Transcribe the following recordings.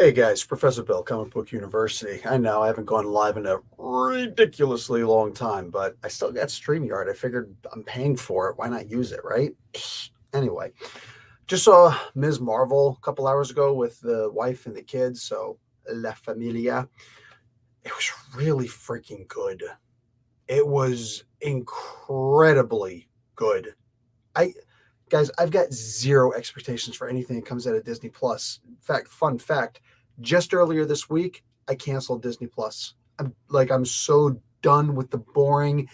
Hey guys, Professor Bill, Comic Book University. I know I haven't gone live in a ridiculously long time, but I still got StreamYard. I figured I'm paying for it. Why not use it, right? Anyway, just saw Ms. Marvel a couple hours ago with the wife and the kids, so La Familia. It was really freaking good. It was incredibly good. I Guys, I've got zero expectations for anything that comes out of Disney Plus. In fact, fun fact, just earlier this week, I canceled Disney Plus. I'm so done with the boring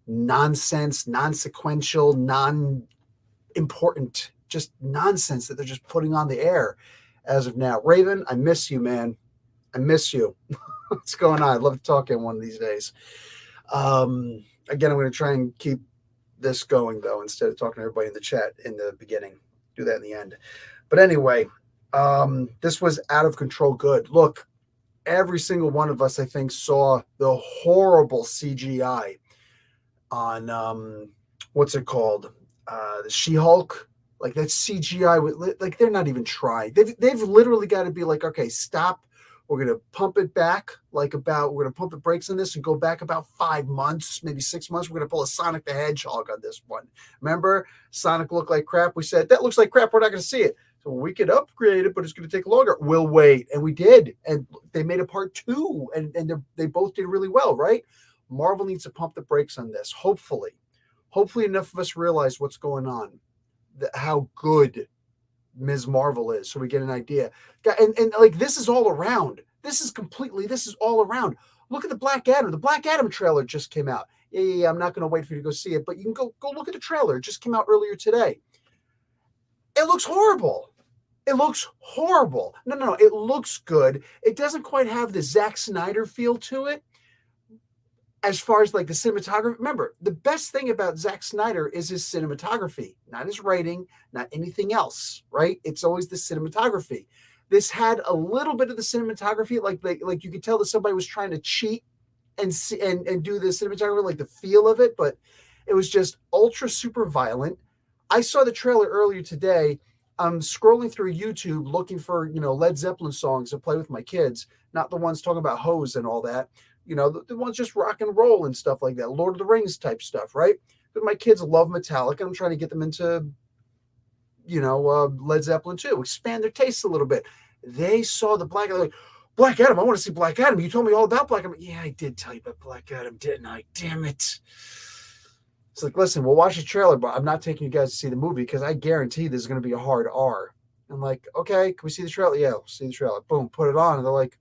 nonsense, non-sequential, non-important, just nonsense that they're just putting on the air as of now. Raven, I miss you, man. I miss you. What's going on? I'd love to talk in one of these days. Again, I'm going to try and keep this going though instead of talking to everybody in the chat in the beginning. Do that in the end. But anyway, this was out of control good. Look, every single one of us, I think, saw the horrible CGI on what's it called? The She-Hulk. Like that CGI, like they're not even trying. They've literally got to be like, okay, stop. We're going to pump it back we're going to pump the brakes on this and go back about 5 months, maybe 6 months. We're going to pull a Sonic the Hedgehog on this one. Remember, Sonic looked like crap. We said, that looks like crap. We're not going to see it. So we could upgrade it, but it's going to take longer. We'll wait. And we did. And they made a part 2, and they both did really well, right? Marvel needs to pump the brakes on this. Hopefully enough of us realize what's going on, how good Ms. Marvel is, so we get an idea. And like this is all around. This is all around. Look at the Black Adam. The Black Adam trailer just came out. Yeah. I'm not going to wait for you to go see it, but you can go look at the trailer. It just came out earlier today. It looks horrible. It looks horrible. No. It looks good. It doesn't quite have the Zack Snyder feel to it. As far as like the cinematography, remember, the best thing about Zack Snyder is his cinematography, not his writing, not anything else, right? It's always the cinematography. This had a little bit of the cinematography, like you could tell that somebody was trying to cheat and do the cinematography, like the feel of it, but it was just ultra super violent. I saw the trailer earlier today. I'm scrolling through YouTube looking for, Led Zeppelin songs to play with my kids, not the ones talking about hoes and all that. The ones just rock and roll and stuff like that, Lord of the Rings type stuff, right? But my kids love Metallica. I'm trying to get them into, Led Zeppelin too, expand their tastes a little bit. They saw the Black Adam, like, Black Adam, I want to see Black Adam. You told me all about Black Adam. Yeah, I did tell you about Black Adam, didn't I? Damn it. It's like, listen, we'll watch the trailer, but I'm not taking you guys to see the movie because I guarantee there's going to be a hard R. I'm like, okay, can we see the trailer? Yeah, we'll see the trailer. Boom, put it on. And they're like,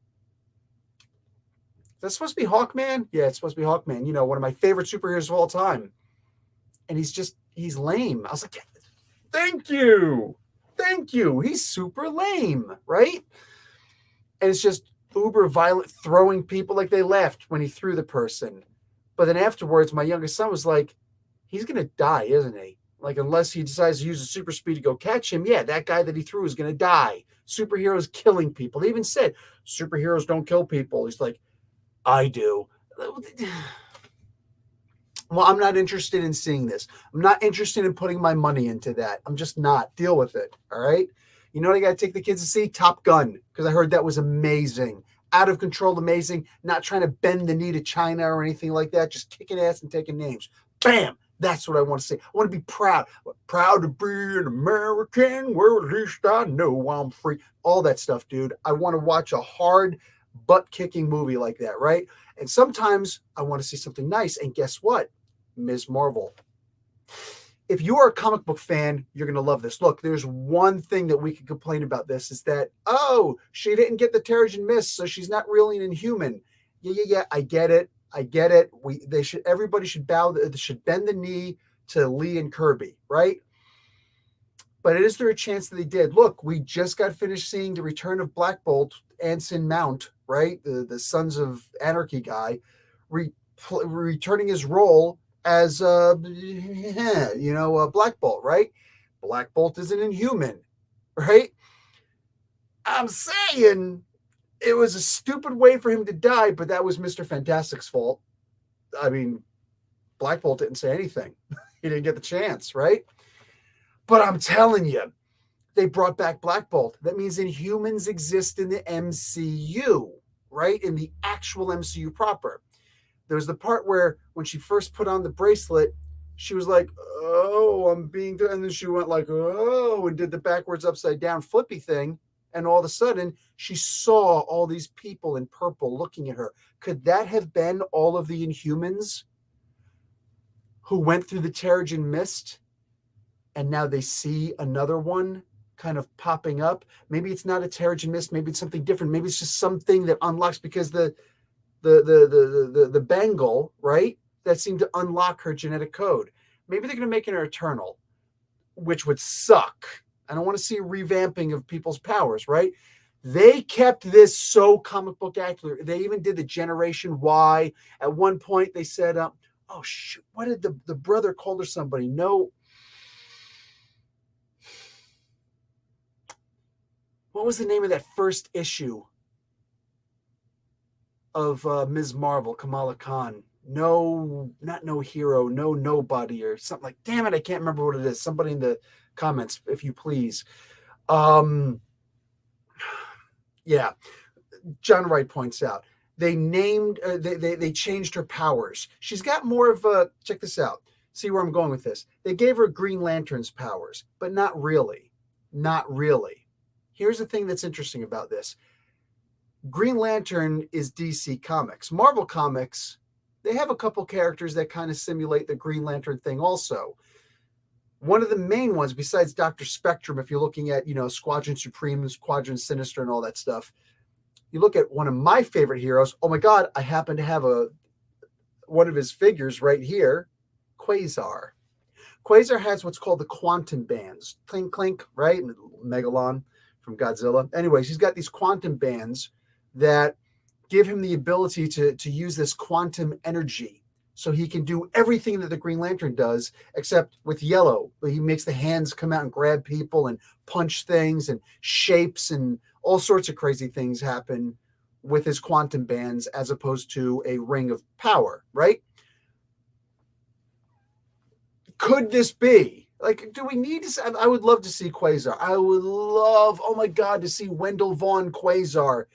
that's supposed to be Hawkman? Yeah, it's supposed to be Hawkman. One of my favorite superheroes of all time. And he's lame. I was like, thank you. He's super lame, right? And it's just uber violent, throwing people. Like they laughed when he threw the person. But then afterwards, my youngest son was like, he's going to die, isn't he? Like, unless he decides to use a super speed to go catch him, yeah, that guy that he threw is going to die. Superheroes killing people. They even said, superheroes don't kill people. He's like, I do. Well, I'm not interested in seeing this. I'm not interested in putting my money into that. I'm just not. Deal with it. All right. You know what I got to take the kids to see? Top Gun, because I heard that was amazing. Out of control, amazing. Not trying to bend the knee to China or anything like that. Just kicking ass and taking names. Bam. That's what I want to say. I want to be proud. Proud to be an American. Where at least I know I'm free. All that stuff, dude. I want to watch a hard butt-kicking movie like that, right? And sometimes I want to see something nice. And guess what? Ms. Marvel. If you are a comic book fan, you're going to love this. Look, there's one thing that we can complain about this is that, oh, she didn't get the Terrigen Mist, so she's not really an Inhuman. Yeah. I get it. Everybody should bend the knee to Lee and Kirby, right? But is there a chance that they did? Look, we just got finished seeing the return of Black Bolt, Anson Mount, right? The Sons of Anarchy guy, returning his role as, Black Bolt, right? Black Bolt is an Inhuman, right? I'm saying it was a stupid way for him to die, but that was Mr. Fantastic's fault. I mean, Black Bolt didn't say anything. He didn't get the chance, right? But I'm telling you, They brought back Black Bolt. That means Inhumans exist in the MCU, right? In the actual MCU proper. There was the part where when she first put on the bracelet, she was like, "Oh, I'm being," and then she went like, "Oh," and did the backwards upside down flippy thing. And all of a sudden, she saw all these people in purple looking at her. Could that have been all of the Inhumans who went through the Terrigen Mist, and now they see another one kind of popping up? Maybe it's not a Terrigen Mist. Maybe it's something different. Maybe it's just something that unlocks, because the bangle, right? That seemed to unlock her genetic code. Maybe they're going to make her eternal, which would suck. I don't want to see a revamping of people's powers, right? They kept this so comic book accurate. They even did the Generation Y. At one point, they said, "Oh shoot, what did the brother call her somebody?" No. What was the name of that first issue of Ms. Marvel, Kamala Khan? No, not no hero, no nobody, or something like. Damn it, I can't remember what it is. Somebody in the comments, if you please. Yeah, John Wright points out they named, they changed her powers. She's got more of a, check this out. See where I'm going with this. They gave her Green Lantern's powers, but not really. Not really. Here's the thing that's interesting about this. Green Lantern is DC Comics. Marvel Comics, they have a couple characters that kind of simulate the Green Lantern thing also. One of the main ones, besides Dr. Spectrum, if you're looking at, Squadron Supreme, Squadron Sinister, and all that stuff, you look at one of my favorite heroes. Oh my God, I happen to have one of his figures right here, Quasar. Quasar has what's called the quantum bands. Clink, clink, right? And Megalon from Godzilla. Anyways, he's got these quantum bands that give him the ability to use this quantum energy. So he can do everything that the Green Lantern does, except with yellow. He makes the hands come out and grab people and punch things, and shapes and all sorts of crazy things happen with his quantum bands, as opposed to a ring of power, right? Could this be? Like, do we need to? I would love to see Quasar. I would love, oh my God, to see Wendell Vaughn Quasar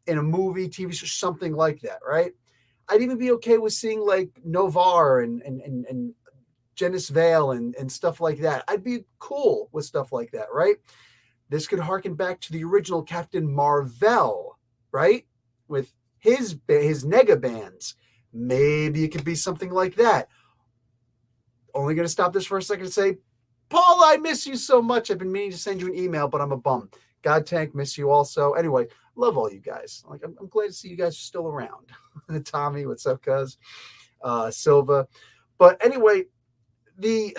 in a movie, TV show, something like that, right? I'd even be okay with seeing like Novar and Janice Vale and stuff like that. I'd be cool with stuff like that, right? This could harken back to the original Captain Marvel, right? With his nega bands. Maybe it could be something like that. Only going to stop this for a second to say, Paul, I miss you so much. I've been meaning to send you an email, but I'm a bum. God Tank, miss you also. Anyway, love all you guys. Like, I'm glad to see you guys are still around. Tommy, what's up, cuz? Silva. But anyway, this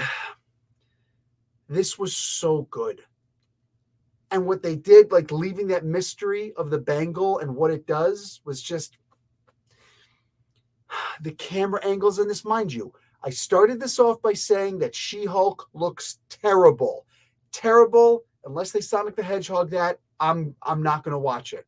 was so good. And what they did, like leaving that mystery of the bangle and what it does, was just the camera angles in this, mind you. I started this off by saying that She-Hulk looks terrible. Terrible. Unless they Sonic the Hedgehog that, I'm not going to watch it.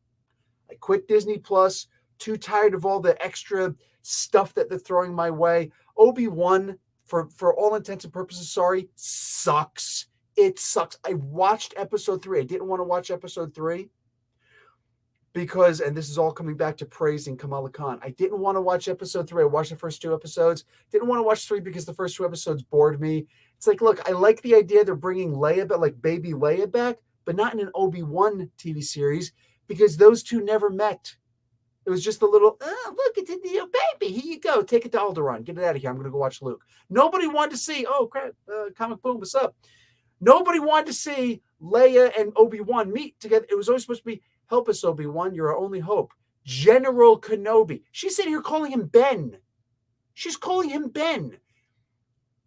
I quit Disney Plus. Too tired of all the extra stuff that they're throwing my way. Obi-Wan, for all intents and purposes, sorry, sucks. It sucks. I watched episode 3. I didn't want to watch episode 3 because, and this is all coming back to praising Kamala Khan, I didn't want to watch episode 3. I watched the first 2 episodes. Didn't want to watch 3 because the first 2 episodes bored me. It's like, look, I like the idea they're bringing Leia back, like baby Leia back, but not in an Obi-Wan TV series, because those two never met. It was just a little, look, it's a new baby. Here you go. Take it to Alderaan. Get it out of here. I'm going to go watch Luke. Nobody wanted to see, oh, crap, Comic Boom, what's up? Nobody wanted to see Leia and Obi-Wan meet together. It was always supposed to be, help us, Obi-Wan. You're our only hope. General Kenobi. She's sitting here calling him Ben. She's calling him Ben.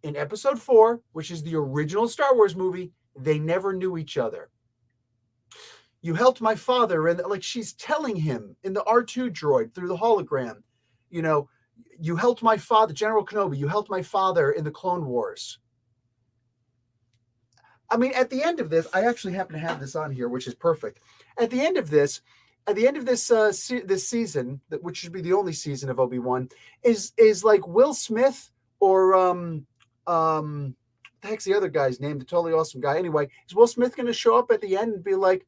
In episode 4, which is the original Star Wars movie, they never knew each other. You helped my father, and like she's telling him in the R2 droid through the hologram, you helped my father, General Kenobi, you helped my father in the Clone Wars. I mean, at the end of this, I actually happen to have this on here, which is perfect. At the end of this this season, which should be the only season of Obi-Wan, is like Will Smith or the heck's the other guy's name? The totally awesome guy. Anyway, is Will Smith going to show up at the end and be like,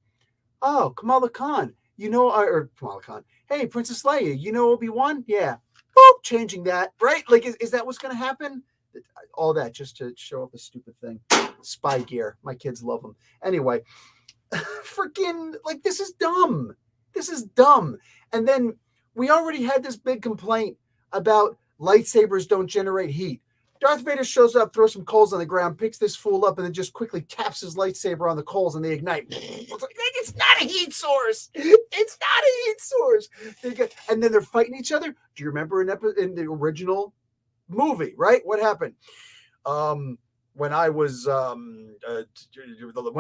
oh, Kamala Khan, or Kamala Khan, hey, Princess Leia, Obi-Wan? Yeah. Boop, changing that, right? Like, is that what's going to happen? All that just to show off a stupid thing. Spy gear. My kids love them. Anyway, freaking, like, this is dumb. This is dumb. And then we already had this big complaint about lightsabers don't generate heat. Darth Vader shows up, throws some coals on the ground, picks this fool up, and then just quickly taps his lightsaber on the coals and they ignite. It's not a heat source. It's not a heat source. And then they're fighting each other. Do you remember in the original movie, right? What happened? When I was when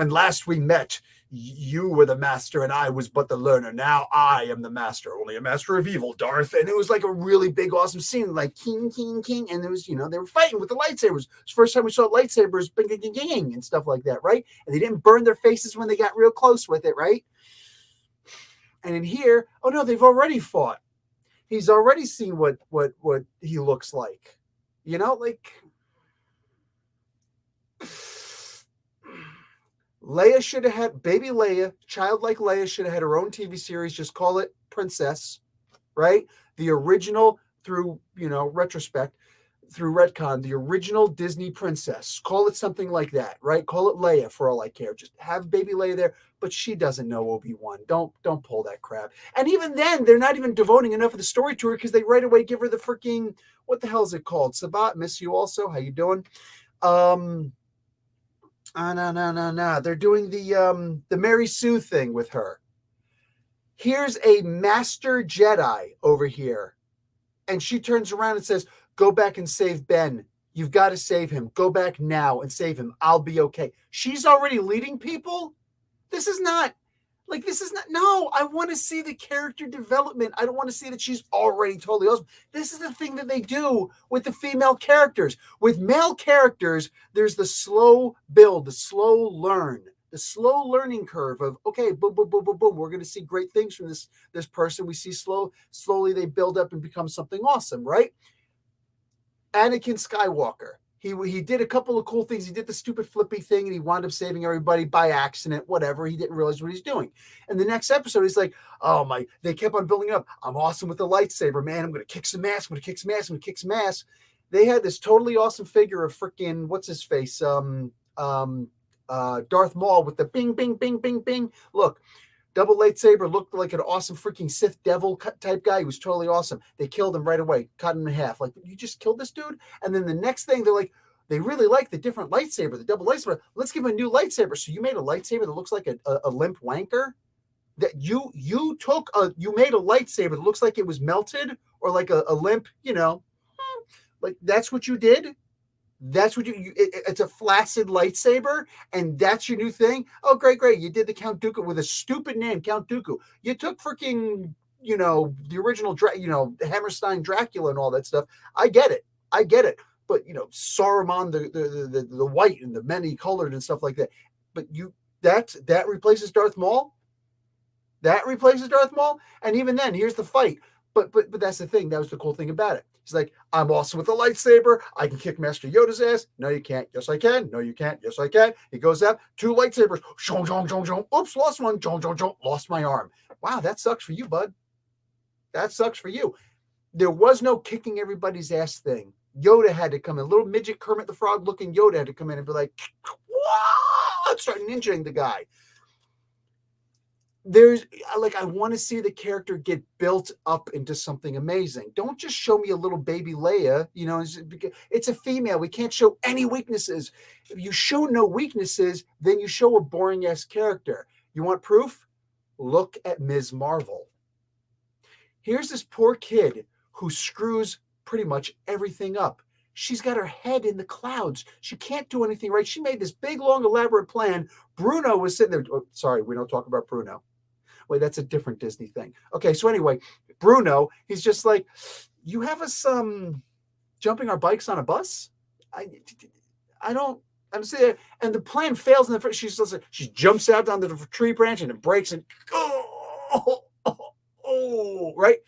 last we met, you were the master and I was but the learner. Now I am the master, only a master of evil, Darth. And it was like a really big, awesome scene, like king, king, king. And there was, they were fighting with the lightsabers. It's the first time we saw lightsabers, bing, bing, bing, bing, and stuff like that, right? And they didn't burn their faces when they got real close with it, right? And in here, oh no, they've already fought. He's already seen what he looks like, like. Leia should have had, baby Leia, childlike Leia should have had her own TV series. Just call it Princess, right? The original, through, retrospect, through retcon, the original Disney princess. Call it something like that, right? Call it Leia for all I care. Just have baby Leia there, but she doesn't know Obi-Wan. Don't pull that crap. And even then, they're not even devoting enough of the story to her because they right away give her the freaking, what the hell is it called? Sabat, miss you also. How you doing? No. They're doing the Mary Sue thing with her. Here's a master Jedi over here. And she turns around and says, go back and save Ben. You've got to save him. Go back now and save him. I'll be okay. She's already leading people? No, I want to see the character development. I don't want to see that she's already totally awesome. This is the thing that they do with the female characters. With male characters, there's the slow build, the slow learning curve of, okay, boom, boom, boom, boom, boom. We're going to see great things from this person. We see slowly they build up and become something awesome, right? Anakin Skywalker. He did a couple of cool things. He did the stupid flippy thing and he wound up saving everybody by accident, whatever. He didn't realize what he's doing. And the next episode, he's like, oh my, they kept on building up. I'm awesome with the lightsaber, man. I'm going to kick some ass. I'm going to kick some ass. I'm going to kick some ass. They had this totally awesome figure of freaking, what's his face? Darth Maul with the bing, bing, bing, bing, bing. Look, double lightsaber, looked like an awesome freaking Sith devil type guy. He was totally awesome. They killed him right away, cut him in half. Like, you just killed this dude? And then the next thing, they're like, they really like the different lightsaber, the double lightsaber. Let's give him a new lightsaber. So you made a lightsaber that looks like a limp wanker? That you made a lightsaber that looks like it was melted or like a limp, like that's what you did? That's what it's a flaccid lightsaber, and that's your new thing? Oh, great. You did the Count Dooku with a stupid name, Count Dooku. You took freaking, the original, Hammerstein Dracula and all that stuff. I get it. But, Saruman, the white and the many colored and stuff like that. But that replaces Darth Maul? That replaces Darth Maul? And even then, here's the fight. But that's the thing. That was the cool thing about it. He's like, I'm awesome with a lightsaber. I can kick Master Yoda's ass. No, you can't. Yes, I can. No, you can't. Yes, I can. He goes up, 2 lightsabers. Shong, shong, shong, shong. Oops, lost one. Shong, shong, shong. Lost my arm. Wow, that sucks for you, bud. That sucks for you. There was no kicking everybody's ass thing. Yoda had to come in. Little midget Kermit the Frog looking Yoda had to come in and be like, whoa, start ninjaing the guy. I want to see the character get built up into something amazing. Don't just show me a little baby Leia. It's a female. We can't show any weaknesses. If you show no weaknesses, then you show a boring ass character. You want proof? Look at Ms. Marvel. Here's this poor kid who screws pretty much everything up. She's got her head in the clouds. She can't do anything right. She made this big, long, elaborate plan. Bruno was sitting there. Oh, sorry, we don't talk about Bruno. Wait, that's a different Disney thing. Okay, so anyway, Bruno, he's just like, you have us jumping our bikes on a bus? I don't understand. And the plan fails in the first. She jumps out onto the tree branch and it breaks and right?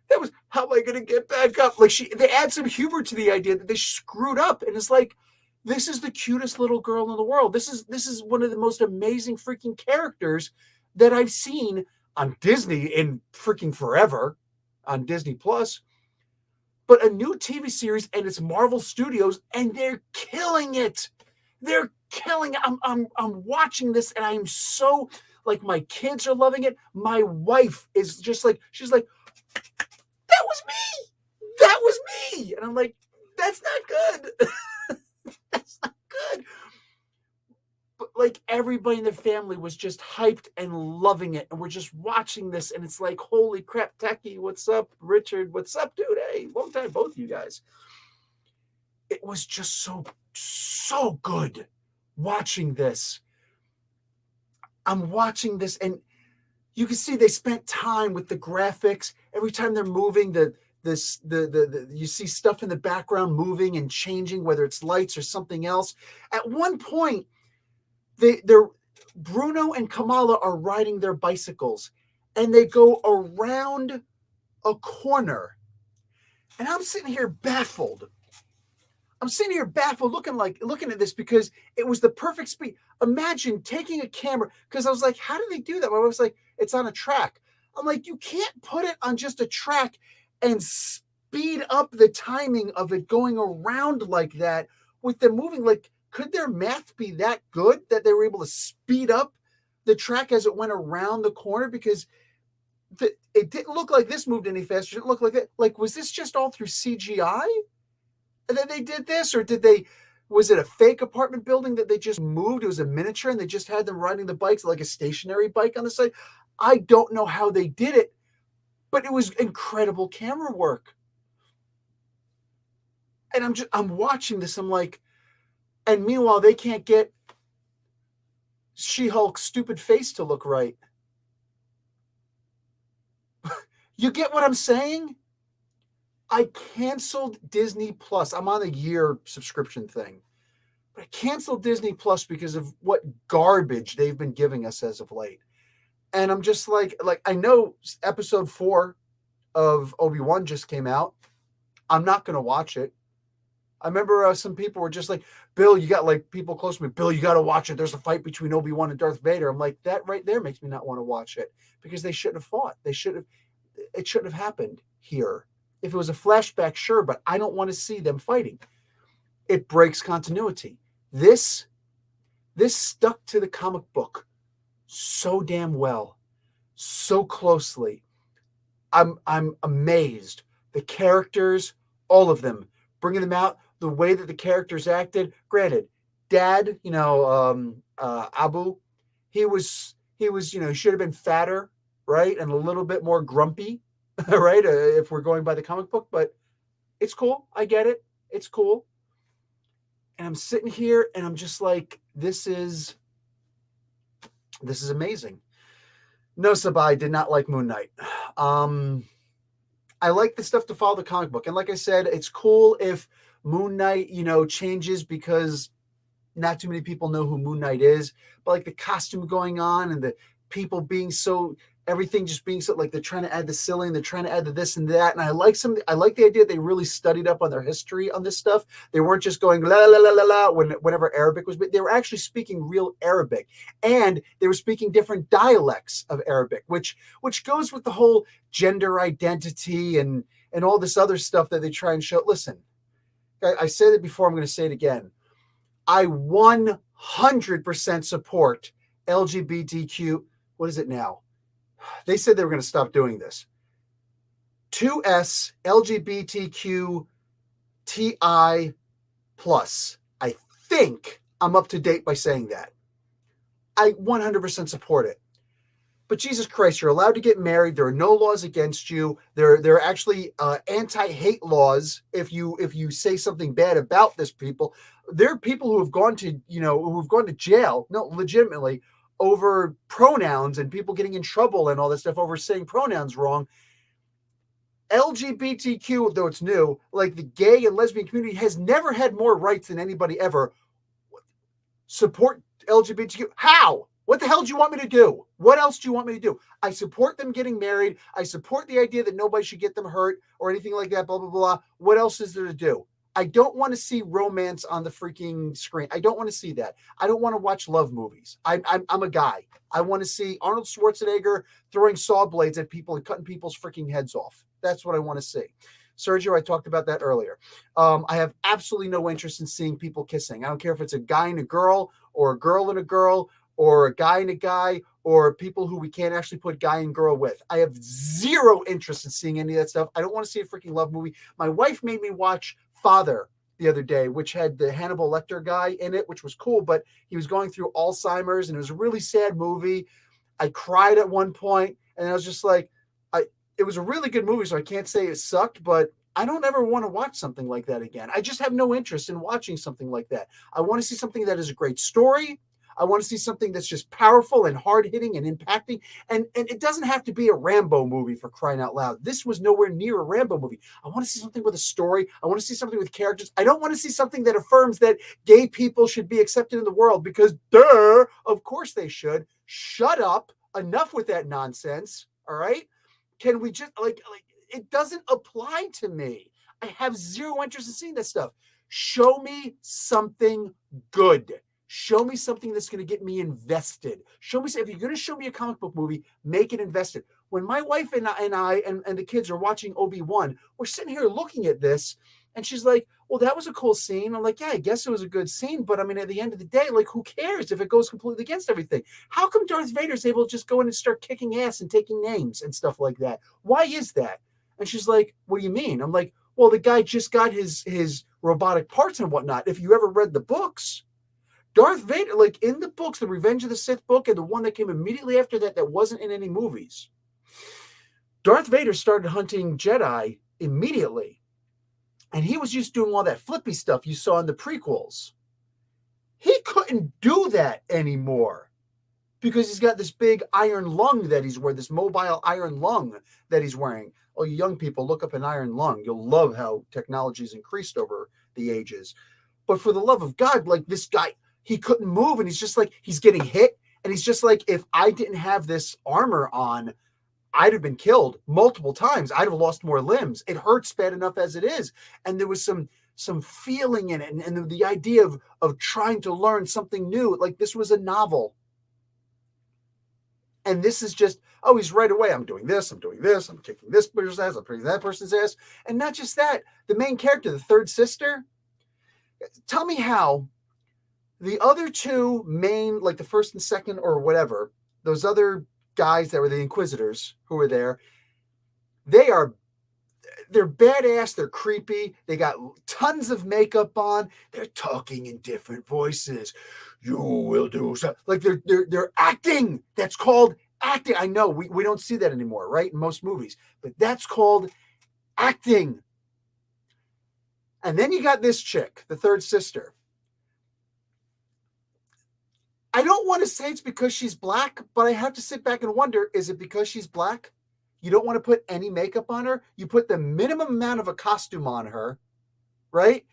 That was, how am I going to get back up? Like they add some humor to the idea that they screwed up. And it's like, This is the cutest little girl in the world. This is one of the most amazing freaking characters that I've seen on Disney in freaking forever, on Disney Plus. But a new TV series, and it's Marvel Studios, and they're killing it. They're killing it. I'm watching this, and I'm so, like, my kids are loving it. My wife is just like, she's like, that was me. That was me. And I'm like, that's not good. That's not good. But like, everybody in the family was just hyped and loving it. And we're just watching this. And it's like, holy crap, Techie, what's up? Richard, what's up, dude? Hey, long time, both of you guys. It was just so good watching this. I'm watching this, and you can see they spent time with the graphics. Every time they're moving, you see stuff in the background moving and changing, whether it's lights or something else. At one point, Bruno and Kamala are riding their bicycles, and they go around a corner. And I'm sitting here baffled. Looking at this, because it was the perfect speed. Imagine taking a camera, because I was like, how do they do that? My wife was like, it's on a track. I'm like, you can't put it on just a track and speed up the timing of it going around like that with them moving. Like, could their math be that good that they were able to speed up the track as it went around the corner? Because it didn't look like this moved any faster. It didn't look like that. Like, was this just all through CGI? And then they did this, or was it a fake apartment building that they just moved? It was a miniature and they just had them riding the bikes like a stationary bike on the side. I don't know how they did it, but it was incredible camera work. And I'm watching this. I'm like, and meanwhile, they can't get She-Hulk's stupid face to look right. You get what I'm saying? I canceled Disney Plus. I'm on a year subscription thing. But I canceled Disney Plus because of what garbage they've been giving us as of late. And I'm just like I know episode 4 of Obi-Wan just came out. I'm not going to watch it. I remember some people were just like, Bill, you got, like, people close to me, Bill, you got to watch it. There's a fight between Obi-Wan and Darth Vader. I'm like, that right there makes me not want to watch it, because they shouldn't have fought. It shouldn't have happened here. If it was a flashback, sure, but I don't want to see them fighting. It breaks continuity. This stuck to the comic book so damn well, so closely. I'm amazed. The characters, all of them, bringing them out, the way that the characters acted. Granted, Dad, Abu, he should have been fatter, right, and a little bit more grumpy. Right, if we're going by the comic book, but it's cool. I get it. It's cool. And I'm sitting here and I'm just like, this is amazing. No, Sabai did not like Moon Knight. I like the stuff to follow the comic book. And like I said, it's cool if Moon Knight, changes, because not too many people know who Moon Knight is. But like the costume going on and the people being so, everything just being so, like, they're trying to add the ceiling, they're trying to add the this and that. And I like the idea they really studied up on their history on this stuff. They weren't just going la la la la la whenever Arabic was, but they were actually speaking real Arabic, and they were speaking different dialects of Arabic, which goes with the whole gender identity and all this other stuff that they try and show. Listen, I said it before, I'm going to say it again. I 100% support LGBTQ. What is it now? They said they were going to stop doing this. 2S LGBTQTI plus. I think I'm up to date by saying that. I 100% support it. But Jesus Christ, you're allowed to get married. There are no laws against you. There are actually anti-hate laws if you say something bad about this people. There are people who have gone to jail, no, legitimately, over pronouns, and people getting in trouble and all this stuff over saying pronouns wrong. LGBTQ, though it's new, like the gay and lesbian community, has never had more rights than anybody ever. Support LGBTQ. How? What the hell do you want me to do? What else do you want me to do? I support them getting married. I support the idea that nobody should get them hurt or anything like that, blah, blah, blah. What else is there to do? I don't want to see romance on the freaking screen. I don't want to see that. I don't want to watch love movies. I'm a guy. I want to see Arnold Schwarzenegger throwing saw blades at people and cutting people's freaking heads off. That's what I want to see. Sergio, I talked about that earlier. I have absolutely no interest in seeing people kissing. I don't care if it's a guy and a girl or a girl and a girl or a guy and a guy or people who we can't actually put guy and girl with. I have zero interest in seeing any of that stuff. I don't want to see a freaking love movie. My wife made me watch Father the other day, which had the Hannibal Lecter guy in it, which was cool, but he was going through Alzheimer's and it was a really sad movie. I cried at one point and I was just like, it was a really good movie, so I can't say it sucked, but I don't ever want to watch something like that again. I just have no interest in watching something like that. I want to see something that is a great story. I want to see something that's just powerful and hard-hitting and impacting. And it doesn't have to be a Rambo movie, for crying out loud. This was nowhere near a Rambo movie. I want to see something with a story. I want to see something with characters. I don't want to see something that affirms that gay people should be accepted in the world because, duh, of course they should. Shut up. Enough with that nonsense. All right? Can we just, like it doesn't apply to me. I have zero interest in seeing that stuff. Show me something good. Show me something that's going to get me invested. Show me, if you're going to show me a comic book movie, make it invested. When my wife and I and the kids are watching Obi-Wan, we're sitting here looking at this, and she's like, well, that was a cool scene. I'm like, yeah, I guess it was a good scene, but I mean, at the end of the day, like, who cares if it goes completely against everything? How come Darth Vader is able to just go in and start kicking ass and taking names and stuff like that? Why is that? And she's like, what do you mean? I'm like, well, the guy just got his robotic parts and whatnot. If you ever read the books, Darth Vader, like in the books, the Revenge of the Sith book and the one that came immediately after that wasn't in any movies, Darth Vader started hunting Jedi immediately. And he was used to doing all that flippy stuff you saw in the prequels. He couldn't do that anymore because he's got this big iron lung that he's wearing, this mobile iron lung that he's wearing. Oh, you young people, look up an iron lung. You'll love how technology's increased over the ages. But for the love of God, like this guy, he couldn't move, and he's just like, he's getting hit, and he's just like, if I didn't have this armor on, I'd have been killed multiple times. I'd have lost more limbs. It hurts bad enough as it is. And there was some feeling in it, and the idea of trying to learn something new. Like, this was a novel. And this is just, oh, he's right away. I'm doing this, I'm kicking this person's ass, I'm kicking that person's ass. And not just that, the main character, the third sister, tell me how the other two main, like the first and second or whatever, those other guys that were the Inquisitors who were there, they're badass, they're creepy, they got tons of makeup on, they're talking in different voices. You will do so. Like they're acting. That's called acting. I know we don't see that anymore, right? In most movies, but that's called acting. And then you got this chick, the third sister. I don't want to say it's because she's black, but I have to sit back and wonder, is it because she's black? You don't want to put any makeup on her. You put the minimum amount of a costume on her, right?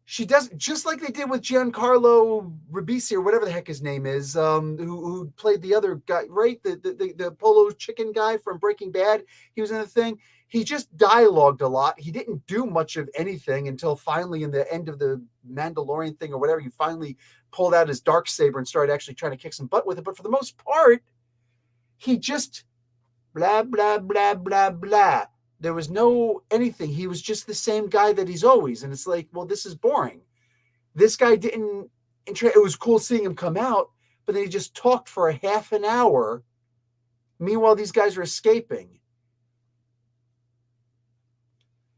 She does, just like they did with Giancarlo Ribisi or whatever the heck his name is, who played the other guy, right? The polo chicken guy from Breaking Bad. He was in the thing. He just dialogued a lot. He didn't do much of anything until finally in the end of the Mandalorian thing or whatever, he finally pulled out his Darksaber and started actually trying to kick some butt with it. But for the most part, he just blah, blah, blah, blah, blah. There was no anything. He was just the same guy that he's always. And it's like, well, this is boring. This guy didn't, it was cool seeing him come out, but then he just talked for a half an hour. Meanwhile, these guys are escaping.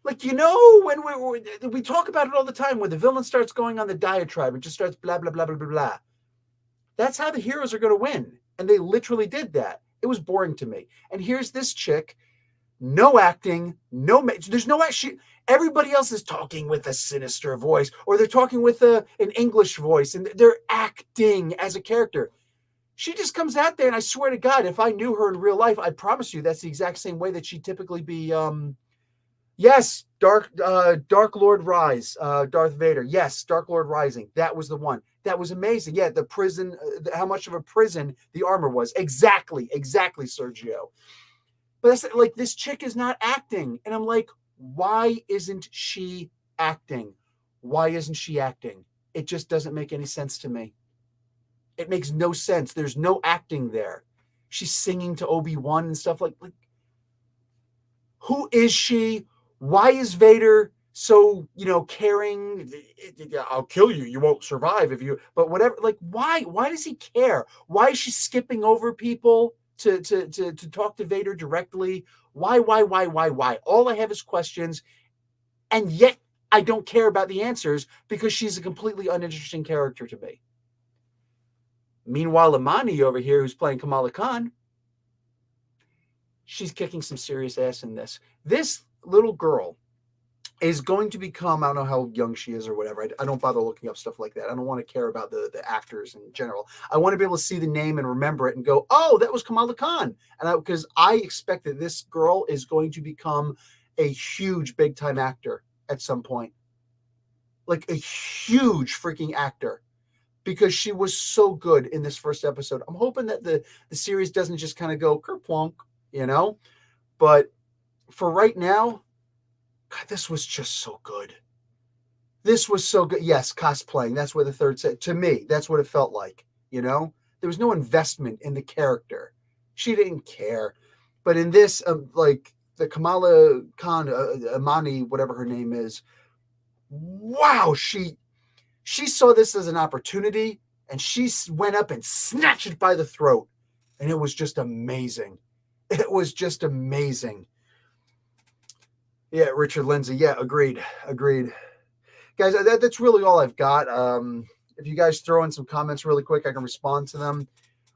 Like, you know, when we talk about it all the time, when the villain starts going on the diatribe, it just starts blah, blah, blah, blah, blah, blah. That's how the heroes are going to win. And they literally did that. It was boring to me. And here's this chick, no acting, there's no action. Everybody else is talking with a sinister voice, or they're talking with an English voice, and they're acting as a character. She just comes out there, and I swear to God, if I knew her in real life, I promise you that's the exact same way that she'd typically be. Yes, Dark Lord Rise, Darth Vader. Yes, Dark Lord Rising. That was the one. That was amazing. Yeah, the prison, how much of a prison the armor was. Exactly, Sergio. But that's like, this chick is not acting. And I'm like, why isn't she acting. Why isn't she acting? It just doesn't make any sense to me. It makes no sense. There's no acting there. She's singing to Obi-Wan and stuff like who is she? Why is Vader so, caring? I'll kill you. You won't survive if you, but whatever. Like, why? Why does he care? Why is she skipping over people to talk to Vader directly? Why? All I have is questions. And yet I don't care about the answers because she's a completely uninteresting character to me. Meanwhile, Imani over here, who's playing Kamala Khan, she's kicking some serious ass in this. This little girl is going to become, I don't know how young she is or whatever. I don't bother looking up stuff like that. I don't want to care about the actors in general. I want to be able to see the name and remember it and go, oh, that was Kamala Khan. And because I expect that this girl is going to become a huge big time actor at some point. Like a huge freaking actor. Because she was so good in this first episode. I'm hoping that the series doesn't just kind of go kerplunk, But for right now, God, this was just so good. This was so good. Yes, cosplaying. That's where the third said. To me, that's what it felt like, There was no investment in the character. She didn't care. But in this, like the Kamala Khan, Imani, whatever her name is, wow, she saw this as an opportunity and she went up and snatched it by the throat. And it was just amazing. It was just amazing. Yeah, Richard Lindsay. Yeah, agreed. Guys, that's really all I've got. If you guys throw in some comments really quick, I can respond to them.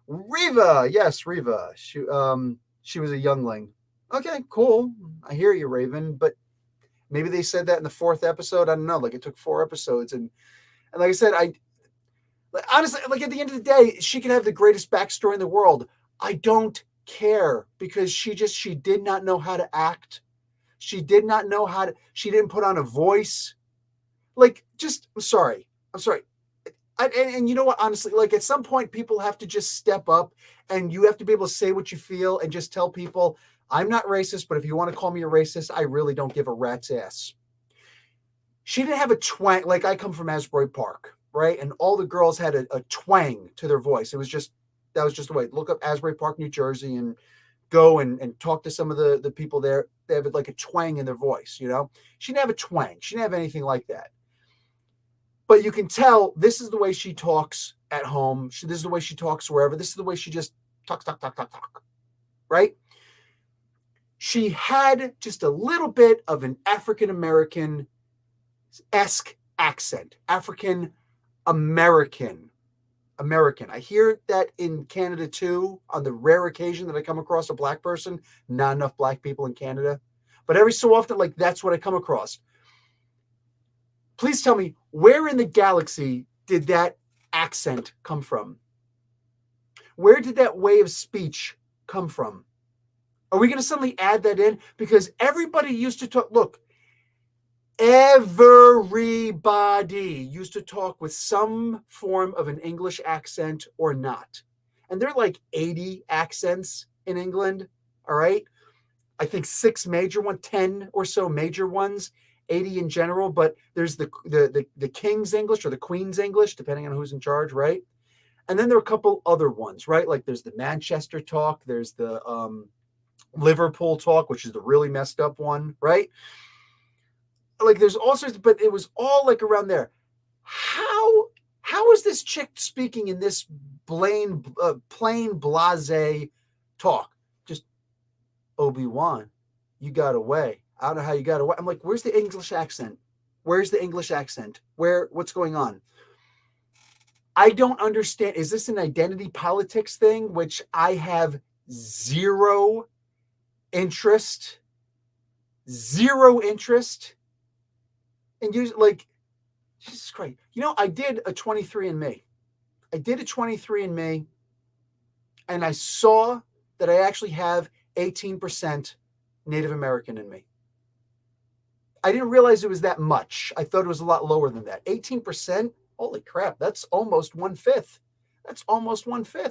Reva. Yes, Reva. She was a youngling. Okay, cool. I hear you, Raven. But maybe they said that in the 4th episode. I don't know. Like it took 4 episodes. And like I said, honestly, like at the end of the day, she could have the greatest backstory in the world. I don't care because she did not know how to act. She did not know how to, she didn't put on a voice. Like, I'm sorry. And you know what, honestly, like at some point people have to just step up and you have to be able to say what you feel and just tell people, I'm not racist, but if you want to call me a racist, I really don't give a rat's ass. She didn't have a twang. Like I come from Asbury Park, right? And all the girls had a twang to their voice. That was just the way. Look up Asbury Park, New Jersey, and go and talk to some of the people there. They have like a twang in their voice, She didn't have a twang. She didn't have anything like that. But you can tell this is the way she talks at home. This is the way she talks wherever. This is the way she just talk, right? She had just a little bit of an African-American-esque accent. African-American. I hear that in Canada too, on the rare occasion that I come across a black person. Not enough black people in Canada. But every so often, like that's what I come across. Please tell me, where in the galaxy did that accent come from? Where did that way of speech come from? Are we going to suddenly add that in? Because everybody used to talk, look, everybody used to talk with some form of an English accent or not. And there are like 80 accents in England, all right? I think 6 major ones, 10 or so major ones, 80 in general, but there's the King's English or the Queen's English, depending on who's in charge, right? And then there are a couple other ones, right? Like there's the Manchester talk, there's the Liverpool talk, which is the really messed up one, right? Like there's all sorts, but it was all like around there. How is this chick speaking in this plain blasé talk? Just Obi-Wan, you got away. I don't know how you got away. I'm like, where's the English accent? What's going on? I don't understand. Is this an identity politics thing, which I have zero interest and use like Jesus Christ. I did a 23andMe. And I saw that I actually have 18% Native American in me. I didn't realize it was that much. I thought it was a lot lower than that. 18%? Holy crap, that's almost 1/5.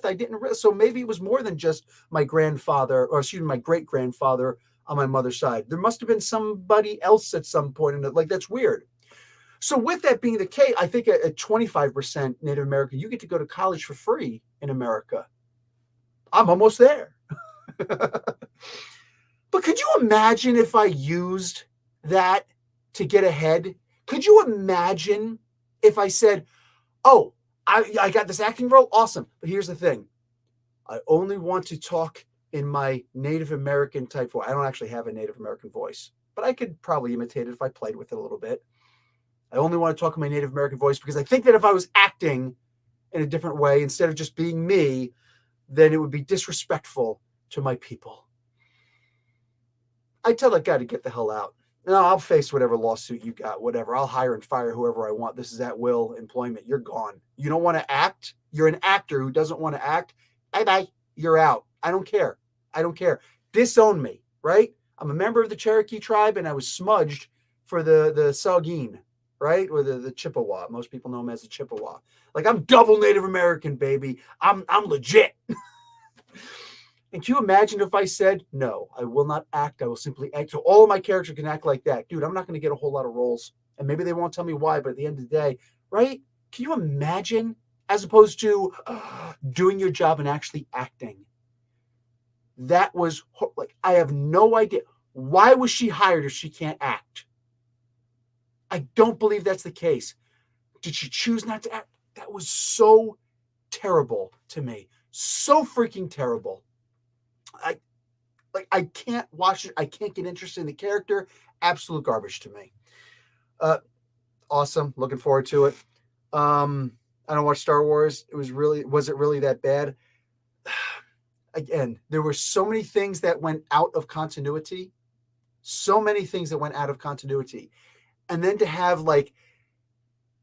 I didn't realize. So maybe it was more than just my grandfather, or excuse me, my great-grandfather on my mother's side. There must have been somebody else at some point in it. Like, that's weird. So with that being the case, I think at 25% Native American, you get to go to college for free in America. I'm almost there. But could you imagine if I used that to get ahead? Could you imagine if I said, oh, I got this acting role? Awesome. But here's the thing. I only want to talk in my Native American type voice. I don't actually have a Native American voice, but I could probably imitate it if I played with it a little bit. I only want to talk in my Native American voice because I think that if I was acting in a different way, instead of just being me, then it would be disrespectful to my people. I tell that guy to get the hell out. No, I'll face whatever lawsuit you got, whatever. I'll hire and fire whoever I want. This is at will employment. You're gone. You don't want to act? You're an actor who doesn't want to act? Bye-bye. You're out. I don't care. I don't care. Disown me, right? I'm a member of the Cherokee tribe, and I was smudged for the Saugeen, right? Or the Chippewa. Most people know them as the Chippewa. Like, I'm double Native American, baby. I'm legit. And can you imagine if I said, no, I will not act. I will simply act. So all of my characters can act like that. Dude, I'm not going to get a whole lot of roles. And maybe they won't tell me why, but at the end of the day, right? Can you imagine, as opposed to doing your job and actually acting? That was, like, I have no idea. Why was she hired if she can't act? I don't believe that's the case. Did she choose not to act? That was so terrible to me. So freaking terrible. I can't watch it. I can't get interested in the character. Absolute garbage to me. Awesome. Looking forward to it. I don't watch Star Wars. Was it really that bad? Again, there were so many things that went out of continuity. So many things that went out of continuity. And then to have like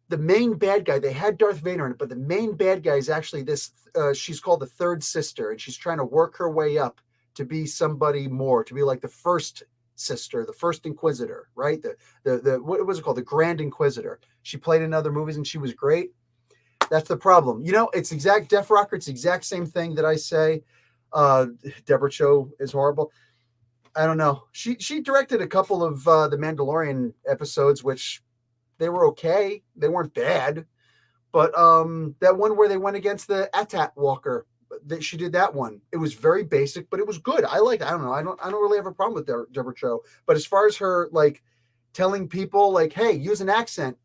the main bad guy, they had Darth Vader in it, but the main bad guy is actually this, she's called the third sister, and she's trying to work her way up to be somebody more, to be like the first sister, the first Inquisitor, right? The what was it called? The Grand Inquisitor. She played in other movies and she was great. That's the problem. You know, it's exact Def Rocker. It's the exact same thing that I say. Deborah Cho is horrible. I don't know. She directed a couple of the Mandalorian episodes, which they were okay. They weren't bad. But that one where they went against the Atat Walker, she did that one. It was very basic, but it was good. I don't know. I don't really have a problem with Deborah Cho. But as far as her like telling people like, hey, use an accent,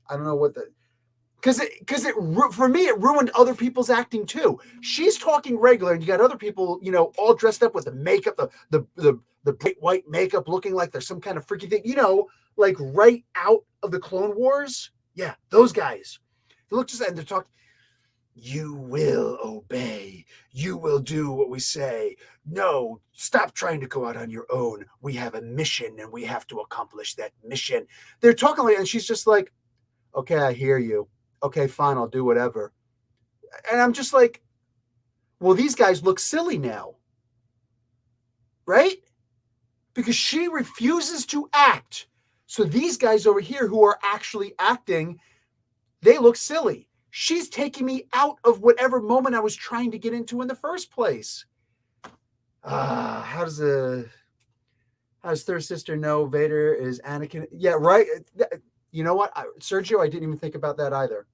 I don't know what the because for me it ruined other people's acting too. She's talking regular, and you got other people, you know, all dressed up with the makeup, the bright white makeup, looking like there's some kind of freaky thing, you know, like right out of the Clone Wars. Yeah, those guys. They look just and they're talking. You will obey. You will do what we say. No, stop trying to go out on your own. We have a mission, and we have to accomplish that mission. They're talking like, and she's just like, okay, I hear you. Okay, fine, I'll do whatever. And I'm just like, well, these guys look silly now, right? Because she refuses to act. So these guys over here who are actually acting, they look silly. She's taking me out of whatever moment I was trying to get into in the first place. How does third sister know Vader is Anakin? Yeah, right. You know what, Sergio? I didn't even think about that either.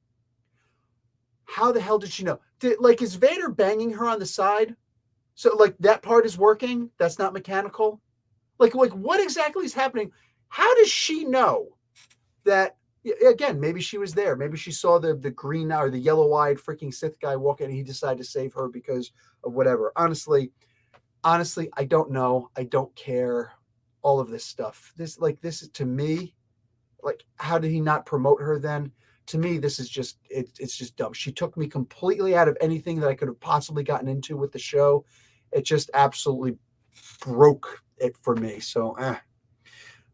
How the hell did she know? Is Vader banging her on the side? So like that part is working? That's not mechanical? Like what exactly is happening? How does she know that? Again, maybe she was there. Maybe she saw the green or the yellow-eyed freaking Sith guy walk in, and he decided to save her because of whatever. Honestly, I don't know. I don't care. All of this stuff. This is to me, like, how did he not promote her then? To me, this is just it's just dumb. She took me completely out of anything that I could have possibly gotten into with the show. It just absolutely broke it for me. So,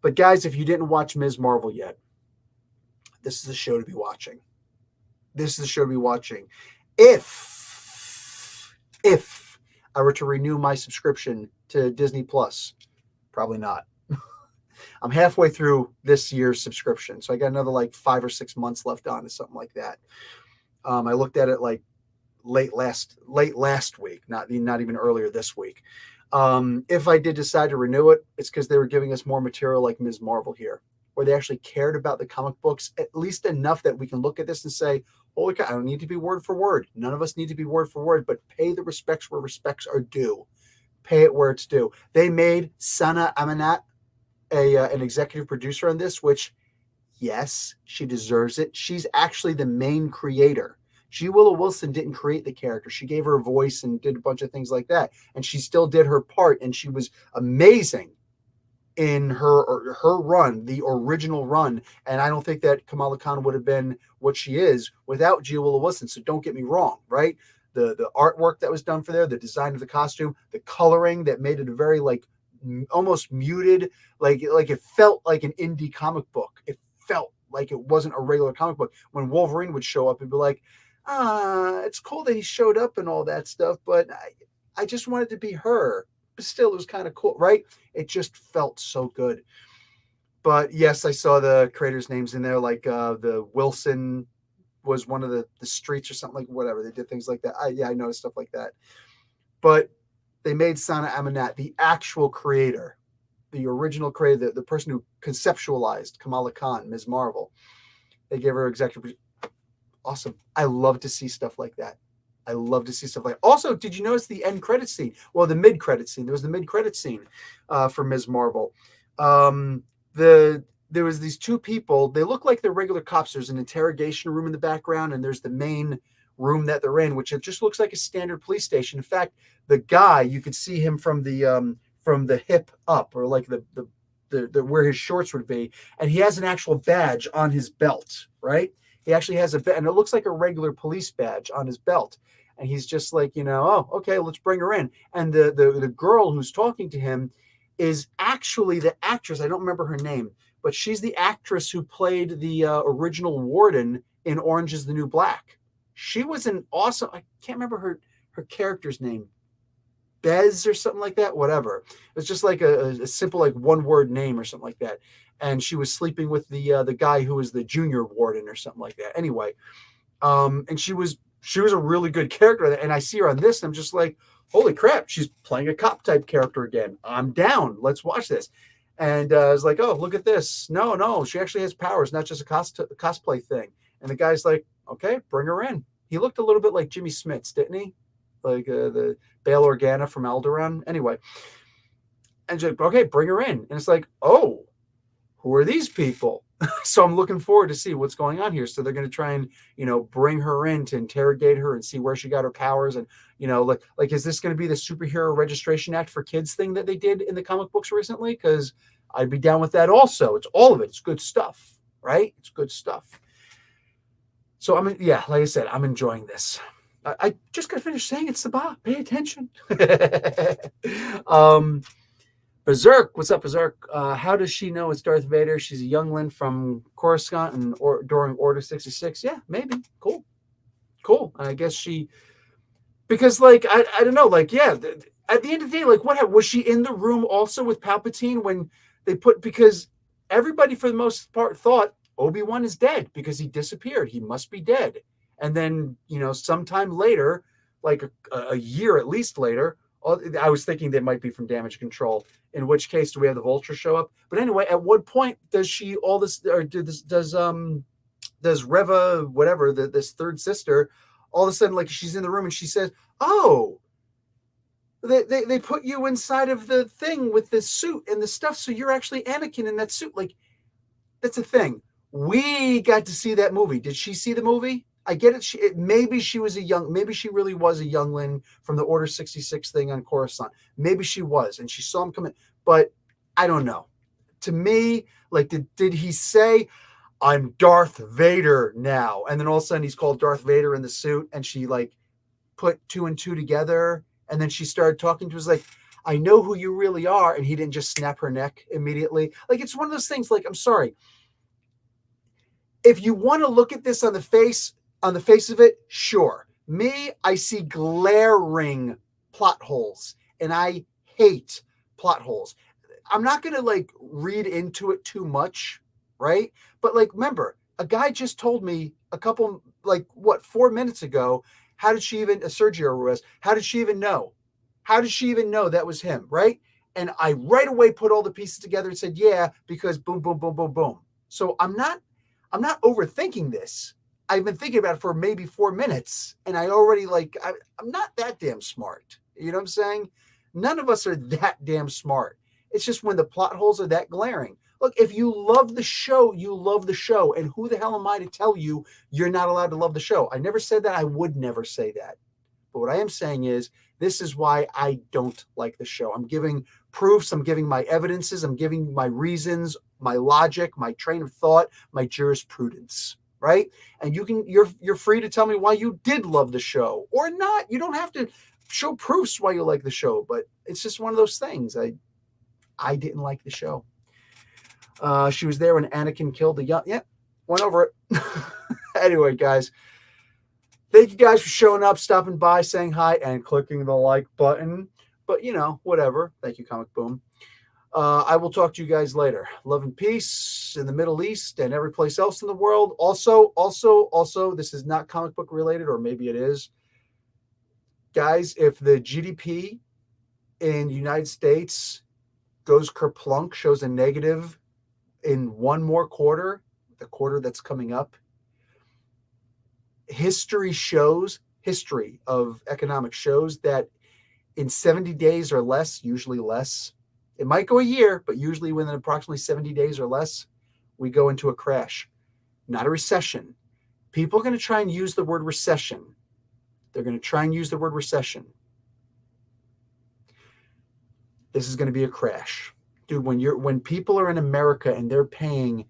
But guys, if you didn't watch Ms. Marvel yet, this is the show to be watching. This is the show to be watching. If I were to renew my subscription to Disney Plus, probably not. I'm halfway through this year's subscription, so I got another like 5 or 6 months left on, or something like that. I looked at it like late last week, not even earlier this week. If I did decide to renew it, it's because they were giving us more material like Ms. Marvel here. where they actually cared about the comic books, at least enough that we can look at this and say, holy cow, I don't need to be word for word. None of us need to be word for word, but pay the respects where respects are due. Pay it where it's due. They made Sana Amanat an executive producer on this, which, yes, she deserves it. She's actually the main creator. G. Willow Wilson didn't create the character. She gave her a voice and did a bunch of things like that. And she still did her part, and she was amazing in her run, the original run. And I don't think that Kamala Khan would have been what she is without G. Willow Wilson. So don't get me wrong, right? The artwork that was done for there, the design of the costume, the coloring that made it a very like almost muted, like it felt like an indie comic book. It felt like it wasn't a regular comic book. When Wolverine would show up and be like, it's cool that he showed up and all that stuff, but I just wanted to be her. But still, it was kind of cool, right? It just felt so good. But yes, I saw the creators' names in there, like the Wilson was one of the streets or something, like whatever. They did things like that. I noticed stuff like that. But they made Sana Amanat, the actual creator, the original creator, the person who conceptualized Kamala Khan, Ms. Marvel. They gave her executive. Awesome. I love to see stuff like that. I love to see stuff like that. Also, did you notice the end credit scene? Well, the mid credit scene. There was the mid credit scene for Ms. Marvel. There was these two people. They look like they're regular cops. There's an interrogation room in the background, and there's the main room that they're in, which it just looks like a standard police station. In fact, the guy, you could see him from the hip up, or like the where his shorts would be, and he has an actual badge on his belt, right? He actually has and it looks like a regular police badge on his belt. And he's just like, oh, okay, let's bring her in. And the girl who's talking to him is actually the actress. I don't remember her name, but she's the actress who played the original warden in Orange is the New Black. She was an awesome, I can't remember her character's name, Bez or something like that, whatever. It's just like a simple like one word name or something like that. And she was sleeping with the guy who was the junior warden or something like that. Anyway, and she was a really good character. And I see her on this, and I'm just like, holy crap, she's playing a cop type character again. I'm down. Let's watch this. And I was like, oh, look at this. No, she actually has powers, not just a cosplay thing. And the guy's like, okay, bring her in. He looked a little bit like Jimmy Smits, didn't he? Like the Bail Organa from Alderaan. Anyway. And she's like, okay, bring her in. And it's like, oh, who are these people? So I'm looking forward to see what's going on here. So they're going to try and, bring her in to interrogate her and see where she got her powers. And, like, is this going to be the Superhero Registration Act for Kids thing that they did in the comic books recently? Because I'd be down with that also. It's all of it. It's good stuff, right? It's good stuff. So like I said, I'm enjoying this. I just got to finish saying it's Sabah. Pay attention. Berserk, what's up, Berserk? How does she know it's Darth Vader? She's a youngling from Coruscant and during Order 66. Yeah, maybe. Cool. I guess because like I don't know, like at the end of the day, like what was she in the room also with Palpatine when they because everybody for the most part thought Obi-Wan is dead because he disappeared. He must be dead. And then sometime later, like a year at least later. I was thinking they might be from Damage Control. In which case, do we have the Vulture show up? But anyway, at what point does she all this, or does Reva, whatever, this third sister, all of a sudden, like she's in the room and she says, "Oh, they put you inside of the thing with this suit and the stuff, so you're actually Anakin in that suit." Like that's a thing. We got to see that movie. Did she see the movie? I get it. Maybe she really was a youngling from the Order 66 thing on Coruscant. Maybe she was, and she saw him come in. But I don't know. To me, like, did he say, "I'm Darth Vader now"? And then all of a sudden he's called Darth Vader in the suit, and she like put two and two together, and then she started talking to us like, "I know who you really are," and he didn't just snap her neck immediately. Like, it's one of those things. Like, I'm sorry. If you want to look at this on the face of it, sure. Me, I see glaring plot holes, and I hate plot holes. I'm not going to like read into it too much, right? But like, remember, a guy just told me a couple, 4 minutes ago, how did she even, Sergio Ruiz, how did she even know? How did she even know that was him, right? And I right away put all the pieces together and said, yeah, because boom, boom, boom, boom, boom. So I'm not overthinking this. I've been thinking about it for maybe 4 minutes, and I already I'm not that damn smart. You know what I'm saying? None of us are that damn smart. It's just when the plot holes are that glaring. Look, if you love the show, you love the show. And who the hell am I to tell you you're not allowed to love the show? I never said that. I would never say that. But what I am saying is, this is why I don't like the show. I'm giving proofs. I'm giving my evidences. I'm giving my reasons, my logic, my train of thought, my jurisprudence, right? And you're free to tell me why you did love the show or not. You don't have to show proofs why you like the show, but it's just one of those things. I didn't like the show. She was there when Anakin killed the young. Yeah, went over it. Anyway, guys, thank you guys for showing up, stopping by, saying hi, and clicking the like button. But, whatever. Thank you, Comic Boom. I will talk to you guys later. Love and peace in the Middle East and every place else in the world. Also, this is not comic book related, or maybe it is. Guys, if the GDP in the United States goes kerplunk, shows a negative in one more quarter, the quarter that's coming up, history of economics shows that in 70 days or less, usually less, it might go a year, but usually within approximately 70 days or less, we go into a crash, not a recession. People are going to try and use the word recession. They're going to try and use the word recession. This is going to be a crash. Dude, when people are in America and they're paying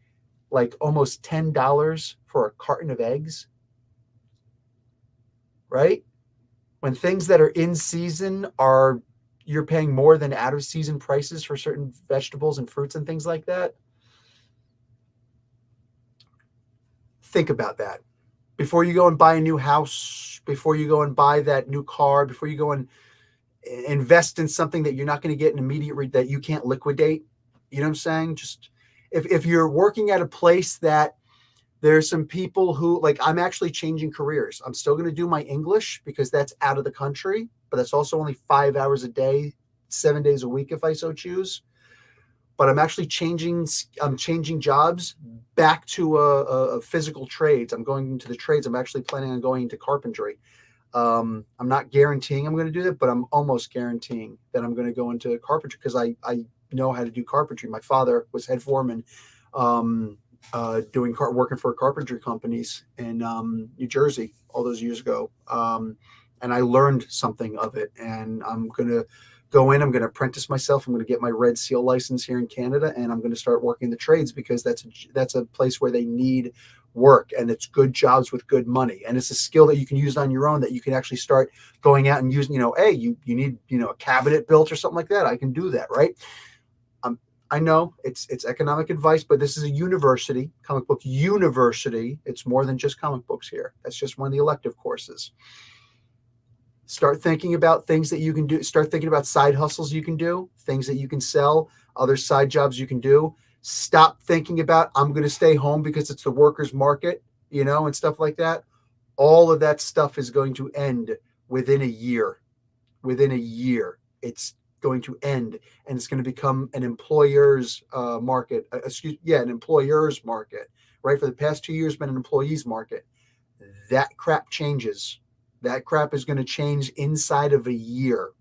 like almost $10 for a carton of eggs, right? When things that are in season you're paying more than out of season prices for certain vegetables and fruits and things like that. Think about that. Before you go and buy a new house, before you go and buy that new car, before you go and invest in something that you're not going to get an immediate that you can't liquidate. You know what I'm saying? Just if you're working at a place that there's some people who, like, I'm actually changing careers. I'm still going to do my English because that's out of the country, but that's also only 5 hours a day, 7 days a week if I so choose. But I'm actually changing jobs back to a physical trades. I'm going into the trades. I'm actually planning on going into carpentry. I'm not guaranteeing I'm going to do that, but I'm almost guaranteeing that I'm going to go into carpentry because I know how to do carpentry. My father was head foreman working for carpentry companies in New Jersey all those years ago. And I learned something of it. And I'm going to go in, I'm going to apprentice myself. I'm going to get my Red Seal license here in Canada, and I'm going to start working the trades because that's a place where they need work, and it's good jobs with good money, and it's a skill that you can use on your own that you can actually start going out and using. Hey, you need a cabinet built or something like that. I can do that, right? I know it's economic advice, but this is a university, comic book university. It's more than just comic books here. That's just one of the elective courses. Start thinking about things that you can do. Start thinking about side hustles you can do, things that you can sell, other side jobs you can do. Stop thinking about, I'm going to stay home because it's the workers' market, and stuff like that. All of that stuff is going to end within a year. Within a year, it's going to end, and it's going to become an employer's market. An employer's market, right? For the past 2 years, been an employee's market. That crap changes. That crap is going to change inside of a year.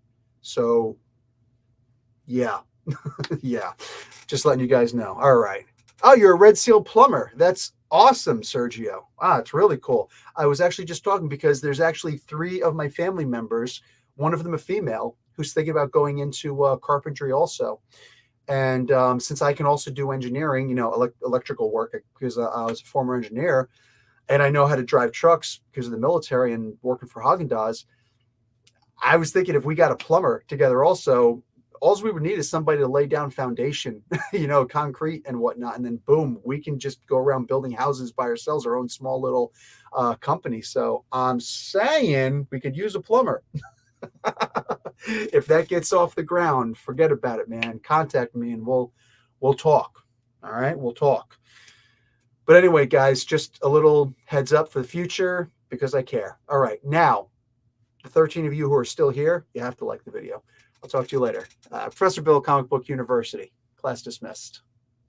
So, yeah. Yeah. Just letting you guys know. All right. Oh, you're a Red Seal plumber. That's awesome, Sergio. It's really cool. I was actually just talking because there's actually 3 of my family members, one of them a female, who's thinking about going into carpentry also. And since I can also do engineering, electrical work, because I was a former engineer, and I know how to drive trucks because of the military and working for Haagen-Dazs, I was thinking if we got a plumber together also, all we would need is somebody to lay down foundation, concrete and whatnot. And then boom, we can just go around building houses by ourselves, our own small little company. So I'm saying we could use a plumber. If that gets off the ground, forget about it, man. Contact me and we'll talk. All right, we'll talk. But anyway, guys, just a little heads up for the future because I care. All right, now, the 13 of you who are still here, you have to like the video. I'll talk to you later. Professor Bill, Comic Book University. Class dismissed.